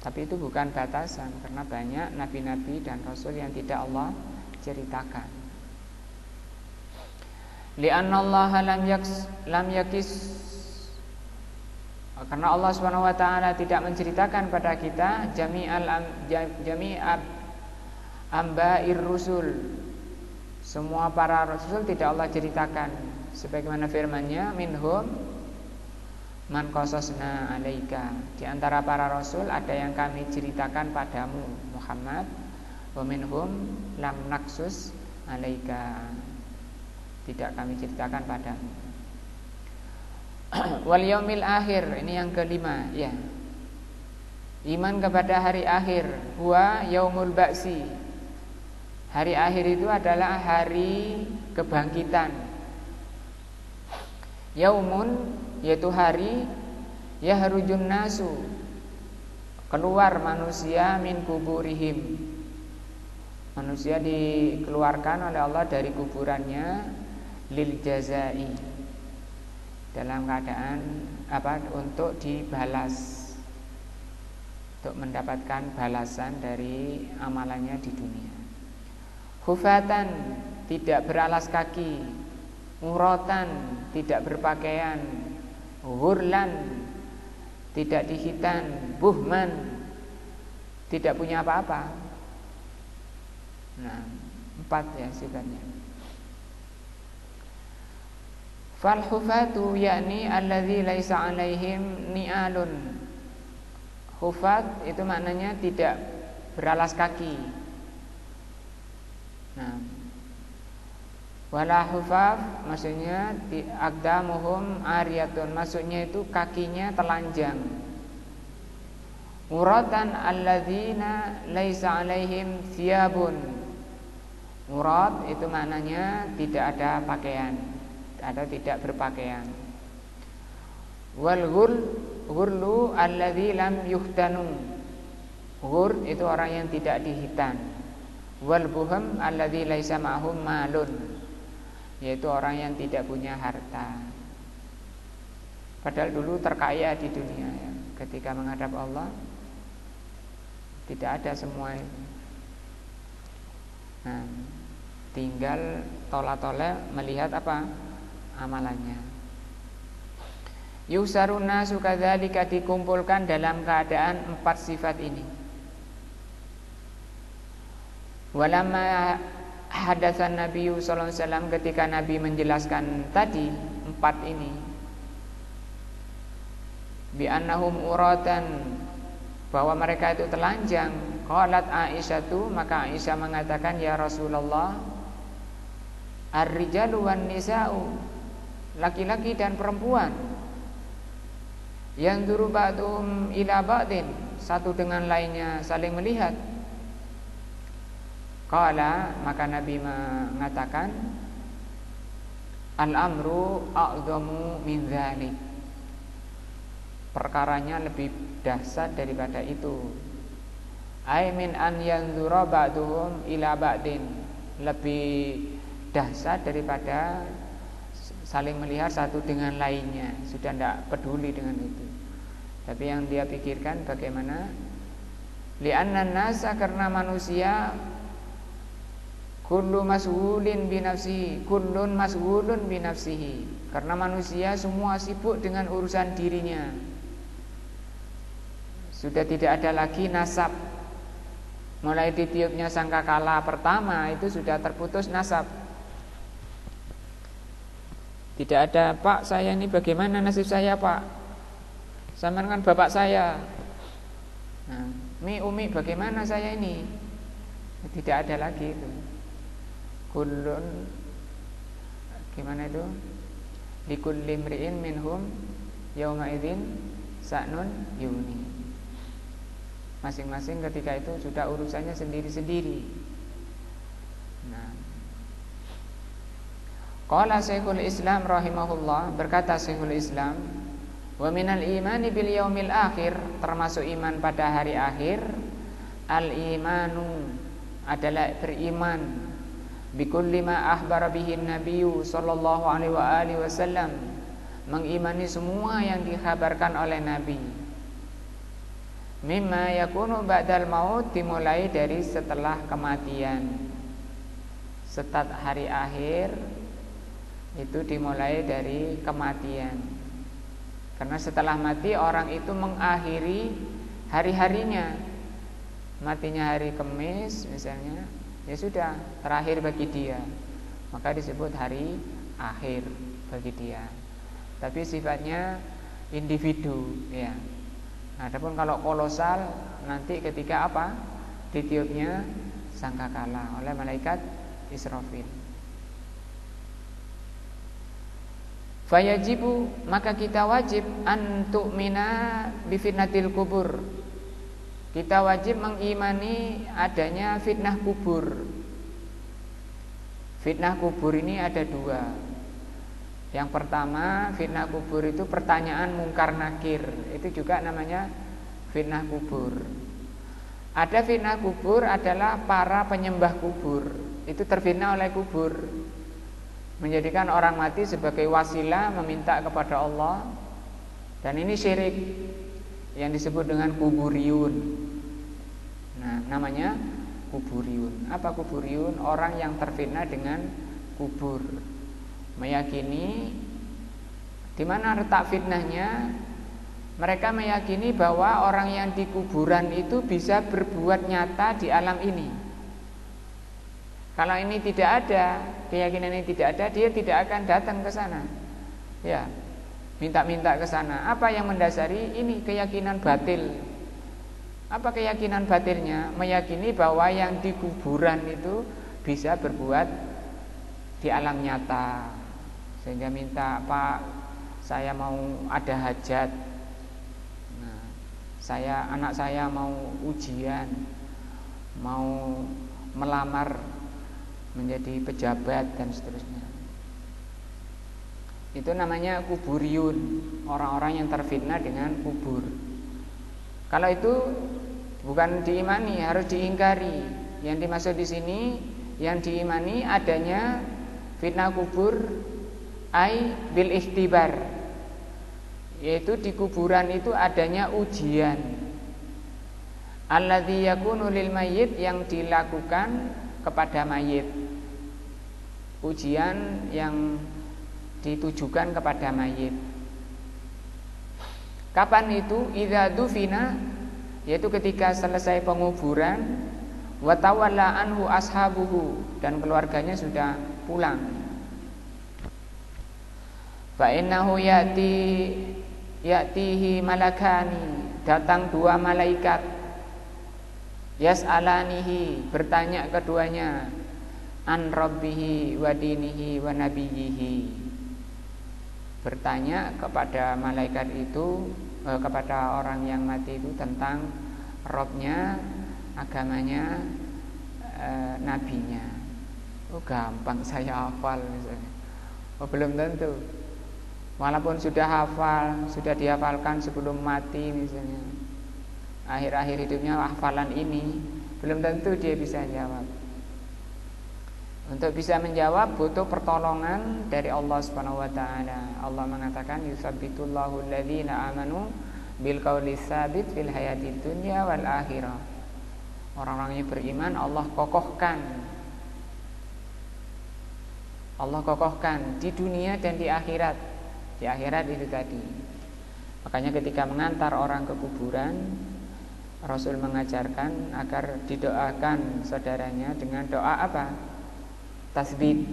Tapi itu bukan batasan, karena banyak nabi-nabi dan rasul yang tidak Allah ceritakan. Li'annallaha lam yakis, karena Allah Subhanahu wa taala tidak menceritakan pada kita jami'ab amba'ir rusul, semua para rasul tidak Allah ceritakan, sebagaimana firman-Nya, minhum man qasasna alaika, di antara para rasul ada yang kami ceritakan padamu Muhammad, wa minhum lam naksus alaika, tidak kami ceritakan padamu. Wal yaumil akhir, ini yang kelima ya. Iman kepada hari akhir, huwa yaumul ba'si. Hari akhir itu adalah hari kebangkitan. Yaumun, yaitu hari yahrujun nasu, keluar manusia min kuburihim. Manusia dikeluarkan oleh Allah dari kuburannya, lil jazai, dalam keadaan untuk dibalas, untuk mendapatkan balasan dari amalannya di dunia. Hufatan, tidak beralas kaki. Uratan, tidak berpakaian. Hurlan, tidak dihitan. Buhman, tidak punya apa-apa. Nah, 4 ya sifatnya. Fal hufatu yakni alladzi laisa alaihim ni'alun. Hufat itu maknanya tidak beralas kaki. Nah, wala hufaf maksudnya di aqdamuhum ariyatun, maksudnya itu kakinya telanjang. Muratan alladzina laisa alaihim thiyabun. Murad itu maknanya tidak ada pakaian atau tidak berpakaian. Wal ghurlu alladzi lam yuhtanu. Ghur itu orang yang tidak dihitan. Wal buham alladzi laisa ma'hum malun, yaitu orang yang tidak punya harta. Padahal dulu terkaya di dunia ya. Ketika menghadap Allah tidak ada semua itu. Nah, tinggal tola-tole melihat apa amalannya. Yusaruna sukadzalika, dikumpulkan dalam keadaan 4 sifat ini. Walamma hadatsan Nabi sallallahu alaihi wasallam, ketika Nabi menjelaskan tadi 4 ini, bi annahum uratan, bahwa mereka itu telanjang. Qalat Aisyatu, maka Aisyah mengatakan, ya Rasulullah, ar-rijalu wan nisa'u, laki-laki dan perempuan, yanzuru ba'dhum ila ba'din, satu dengan lainnya saling melihat. Qala, maka Nabi mengatakan, al-amru a'dhamu min dzalik, perkaranya lebih dahsyat daripada itu. Ai min an yanzura ba'duhum ila ba'din, lebih dahsyat daripada saling melihat satu dengan lainnya. Sudah tidak peduli dengan itu, tapi yang dia pikirkan bagaimana li'anna nasa, karena manusia, kullu mas'ulin binafsihi, kullun mas'ulun binafsihi, karena manusia semua sibuk dengan urusan dirinya. Sudah tidak ada lagi nasab. Mulai ditiupnya sangkakala pertama itu sudah terputus nasab. Tidak ada, Pak saya ini bagaimana nasib saya Pak, sama dengan bapak saya. Nah, umi bagaimana saya ini, tidak ada lagi itu. Kullun, gimana itu, likulli imri'in minhum yauma idzin sa'nun yuni. Masing-masing ketika itu sudah urusannya sendiri-sendiri. Nah, qala Syekhul Islam rahimahullah, berkata Syekhul Islam, wa minal imani bil yaumil akhir, termasuk iman pada hari akhir, al imanu adalah beriman bikulli ma akhbara bihi nabiyyu sallallahu alaihi wasallam, mengimani semua yang dikhabarkan oleh Nabi. Mimma yakunu ba'dal maut, dimulai dari setelah kematian. Setat hari akhir itu dimulai dari kematian. Karena setelah mati orang itu mengakhiri hari-harinya. Matinya hari Kamis misalnya, ya sudah, terakhir bagi dia, maka disebut hari akhir bagi dia. Tapi sifatnya individu ya. Adapun kalau kolosal, nanti ketika apa? Ditiupnya sangkakala oleh malaikat Israfil. Fayajibu, maka kita wajib an tu'mina bi fitnatil kubur. Kita wajib mengimani adanya fitnah kubur. Fitnah kubur ini ada 2. Yang pertama, fitnah kubur itu pertanyaan mungkar nakir, itu juga namanya fitnah kubur. Ada fitnah kubur adalah para penyembah kubur, itu terfitnah oleh kubur, menjadikan orang mati sebagai wasilah meminta kepada Allah. Dan ini syirik yang disebut dengan kuburiyun. Nah, namanya kuburiyun. Apa kuburiyun? Orang yang terfitnah dengan kubur, meyakini di mana letak fitnahnya. Mereka meyakini bahwa orang yang di kuburan itu bisa berbuat nyata di alam ini. Kalau ini tidak ada, keyakinan ini tidak ada, dia tidak akan datang ke sana. Ya, minta-minta ke sana. Apa yang mendasari ini? Keyakinan batil. Apa keyakinan batilnya? Meyakini bahwa yang di kuburan itu bisa berbuat di alam nyata, sehingga minta, Pak, saya mau ada hajat, nah, anak saya mau ujian, mau melamar menjadi pejabat dan seterusnya. Itu namanya kuburiyun, orang-orang yang terfitnah dengan kubur. Kalau itu bukan diimani, harus diingkari. Yang dimaksud di sini, yang diimani adanya fitnah kubur ai bil ikhtibar, yaitu di kuburan itu adanya ujian. Alladzi yakunu lil mayyit, yang dilakukan kepada mayit. Ujian yang ditujukan kepada mayit. Kapan itu? Idza dufina, yaitu ketika selesai penguburan, wa tawalla anhu ashabuhu, dan keluarganya sudah pulang. Fa innahu yatihi malakani, datang dua malaikat, yas'alanihi, bertanya keduanya, an rabbihi wa dinihi wa nabiyyihi, bertanya kepada malaikat itu, kepada orang yang mati itu tentang Robnya, agamanya, nabinya. Oh, gampang saya hafal misalnya. Oh, belum tentu. Walaupun sudah hafal, sudah dihafalkan sebelum mati misalnya, akhir-akhir hidupnya hafalan ini, belum tentu dia bisa jawab. Untuk bisa menjawab butuh pertolongan dari Allah Subhanahu wa taala. Allah mengatakan yusabbitullahu alladzina amanu bil qawli tsabit fil hayatid dunya wal akhirah. Orang-orang yang beriman Allah kokohkan. Allah kokohkan di dunia dan di akhirat. Di akhirat itu tadi. Makanya ketika mengantar orang ke kuburan, Rasul mengajarkan agar didoakan saudaranya dengan doa apa? Tasbih,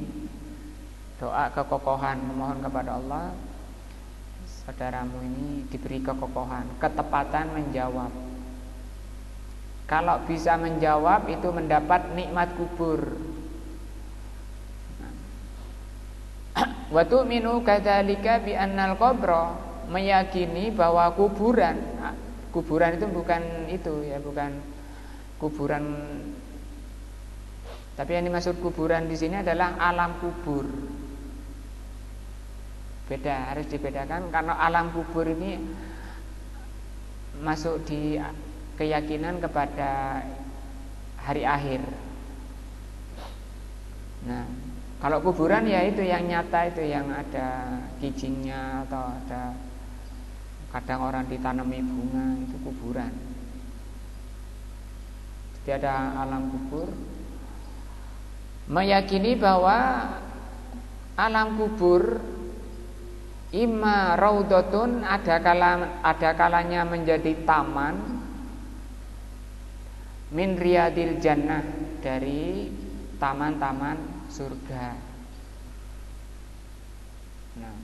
doa kekokohan, memohon kepada Allah saudaramu ini diberi kekokohan, ketepatan menjawab. Kalau bisa menjawab itu mendapat nikmat kubur. Wa tu'minu kadzalika bi annal qabra, meyakini bahwa kuburan itu bukan itu ya, bukan kuburan. Tapi yang dimaksud kuburan di sini adalah alam kubur. Beda, harus dibedakan karena alam kubur ini masuk di keyakinan kepada hari akhir. Nah, kalau kuburan ya itu yang nyata, itu yang ada kijingnya atau ada kadang orang ditanami bunga, itu kuburan. Jadi ada alam kubur. Meyakini bahwa alam kubur imma raudhatun, ada kalanya menjadi taman, min riyadil jannah, dari taman-taman surga. Nah,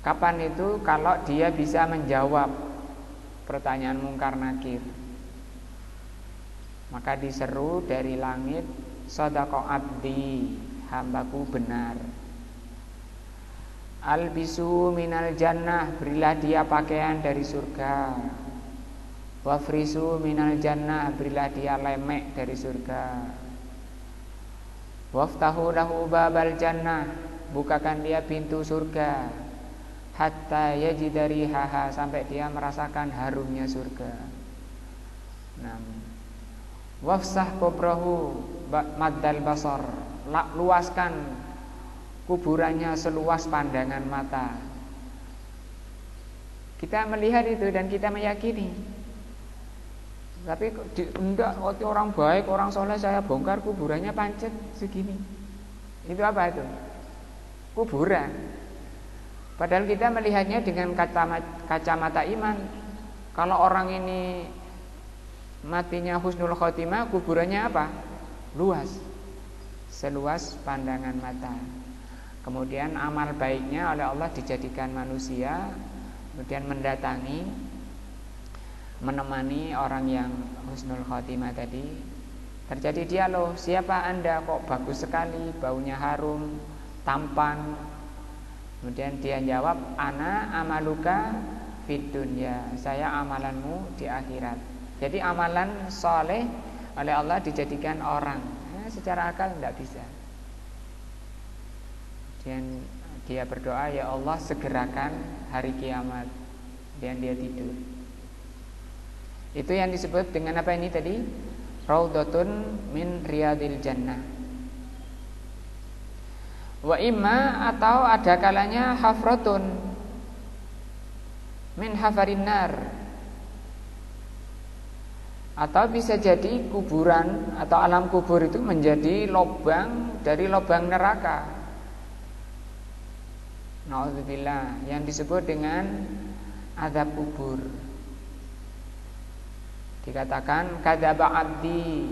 kapan itu? Kalau dia bisa menjawab pertanyaan mungkar nakir, maka diseru dari langit, Sadaqa abdi, hambaku benar. Albisu minal jannah, berilah dia pakaian dari surga. Wafrisu minal jannah, berilah dia lemek dari surga. Waftahu lahu babal jannah, bukakan dia pintu surga. Hatta yajidari haha, sampai dia merasakan harumnya surga. Wafsah kubrahu maddal basar, luaskan kuburannya seluas pandangan mata. Kita melihat itu dan kita meyakini. Tapi enggak, orang baik, orang soleh saya bongkar kuburannya pancet segini. Itu apa itu? Kuburan. Padahal kita melihatnya dengan kacamata iman. Kalau orang ini matinya husnul khotimah, kuburannya apa? Luas, seluas pandangan mata. Kemudian amal baiknya oleh Allah dijadikan manusia, kemudian mendatangi, menemani orang yang husnul khotimah tadi Terjadi dialog, siapa Anda kok bagus sekali, baunya harum, tampan. Kemudian dia jawab, ana amaluka fid dunya, saya amalanmu di akhirat. Jadi amalan soleh oleh Allah dijadikan orang. Secara akal tidak bisa. Dan dia berdoa, ya Allah segerakan hari kiamat. Dan dia tidur. Itu yang disebut dengan apa ini tadi? Raudhatun min riyadil jannah. Wa imma, atau ada kalanya hafratun min hafarin nar, atau bisa jadi kuburan atau alam kubur itu menjadi lubang dari lubang neraka. Nauzubillah, yang disebut dengan azab kubur. Dikatakan kadzaba abdi,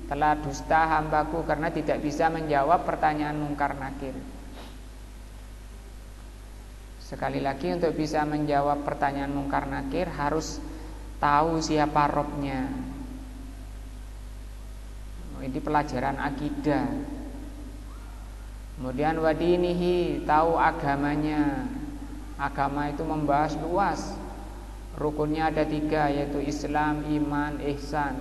telah dusta hambaku karena tidak bisa menjawab pertanyaan mungkar nakir. Sekali lagi, untuk bisa menjawab pertanyaan mungkar nakir harus tahu siapa Robnya. Ini pelajaran akidah. Kemudian wadinihi, tahu agamanya. Agama itu membahas luas. Rukunnya ada 3, yaitu Islam, iman, ihsan.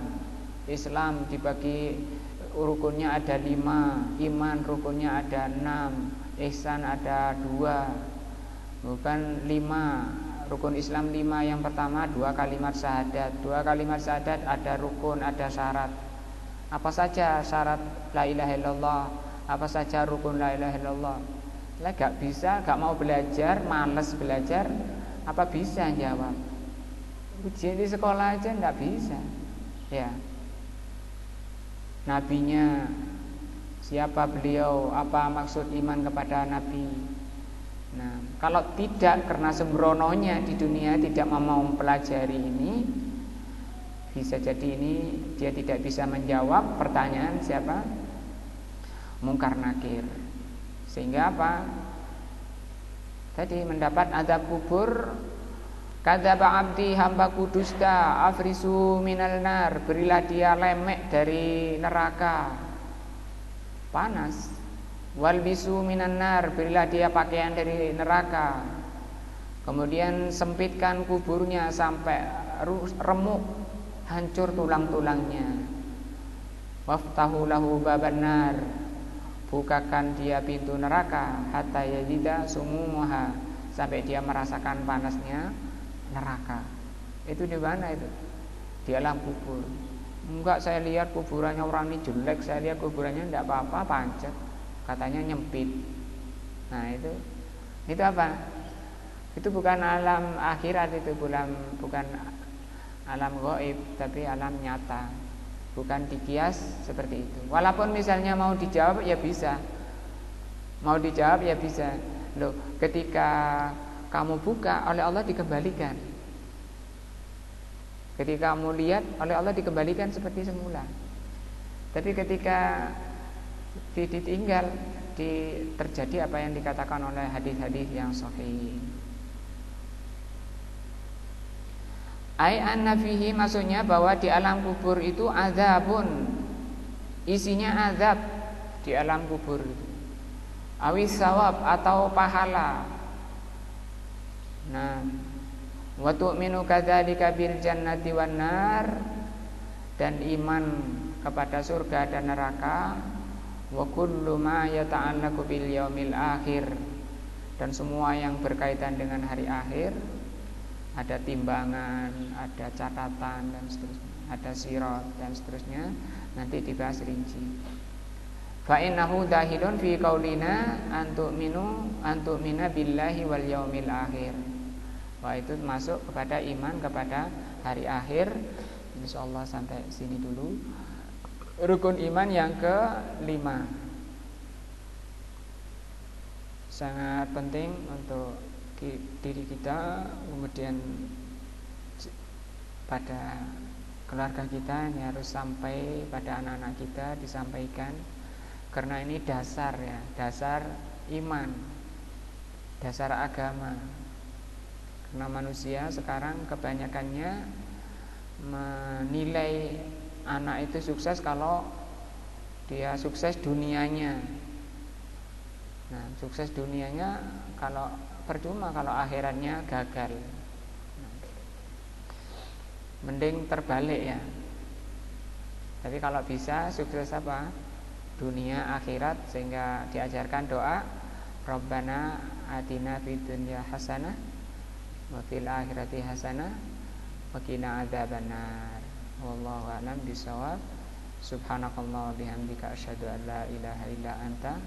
Islam dibagi rukunnya ada 5, iman rukunnya ada 6, ihsan ada 2. Bukan 5, rukun Islam 5. Yang pertama 2 kalimat syahadat. 2 kalimat syahadat ada rukun, ada syarat. Apa saja syarat la ilaha illallah, apa saja rukun la ilaha illallah. Lah gak bisa, gak mau belajar, males belajar, apa bisa jawab? Ujian di sekolah aja nggak bisa, ya. Nabinya siapa beliau, apa maksud iman kepada Nabi. Nah, kalau tidak, karena sembrononya di dunia tidak mau mempelajari ini, bisa jadi ini dia tidak bisa menjawab pertanyaan siapa, mungkar nakir. Sehingga apa? Tadi mendapat azab kubur. Kadzaba abdi, hambaku dusta, afrisu minal nar, berilah dia lemek dari neraka, panas. Walbisu minan nar, berilah dia pakaian dari neraka. Kemudian sempitkan kuburnya sampai remuk, hancur tulang-tulangnya. Waftahu lahu baban nar, bukakan dia pintu neraka, hatta yajida sumuha, sampai dia merasakan panasnya neraka. Itu di mana itu? Di alam kubur. Enggak, saya lihat kuburannya orang ini jelek, saya lihat kuburannya tidak apa-apa, pancet, katanya nyempit. Nah itu apa? Itu bukan alam akhirat, itu bukan alam gaib, tapi alam nyata. Bukan dikias seperti itu. Walaupun misalnya mau dijawab ya bisa. Mau dijawab ya bisa. Loh, ketika kamu buka, oleh Allah dikembalikan. Ketika kamu lihat, oleh Allah dikembalikan seperti semula. Tapi ketika ditinggal, terjadi apa yang dikatakan oleh hadis-hadis yang sahih. Ai anna fihi, maksudnya bahwa di alam kubur itu azabun, isinya azab di alam kubur itu. Awis sawab, atau pahala. Nah, wa tu'minu kadzalika bil jannati wan nar, dan iman kepada surga dan neraka. Wa kullu ma yata'allaqu bil yaumil akhir, dan semua yang berkaitan dengan hari akhir. Ada timbangan, ada catatan dan seterusnya, ada sirat dan seterusnya, nanti dibahas rinci. Fa innahu dahilun fi qaulina antu'mina billahi wal yaumil akhir. Wah, itu masuk kepada iman kepada hari akhir. Insyaallah sampai sini dulu. Rukun iman yang ke-5, sangat penting untuk diri kita, kemudian pada keluarga kita. Ini harus sampai pada anak-anak kita, disampaikan, karena ini dasar ya, dasar iman, dasar agama. Karena manusia sekarang kebanyakannya menilai anak itu sukses kalau dia sukses dunianya. Nah, sukses dunianya kalau percuma kalau akhiratnya gagal. Mending terbalik ya. Tapi kalau bisa sukses apa? Dunia akhirat, sehingga diajarkan doa Rabbana atina fid dunya hasanah wa fil akhirati hasanah wa qina adzabannar. Wallahu a'lam bishawab. Subhanakallah wa bihamdika asyhadu an la ilaha illa anta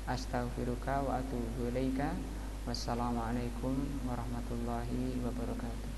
astaghfiruka wa atubu ilaika. Wassalamualaikum warahmatullahi wabarakatuh.